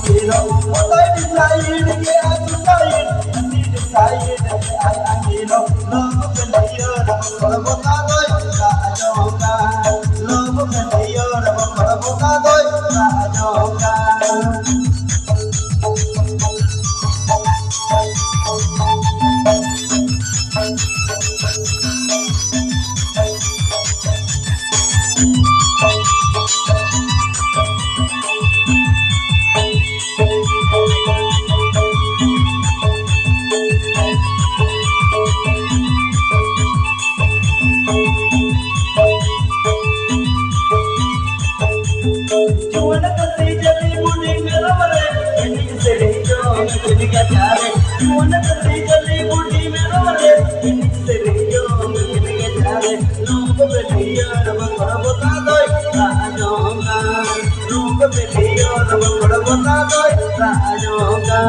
angelo. What I decide, yeah, I decide. I need decide, I angelo. Love can be your Corabotado, Rajoka. Love can be your Corabotado, Rajoka. Juana kasi jali budi mera mare, ini serijo, ini kacare. Juana kasi jali budi mera mare, ini serijo, ini kacare. Logo beliya, raba kora bota doi, rajonga. Logo beliya, raba kora bota doi, rajonga.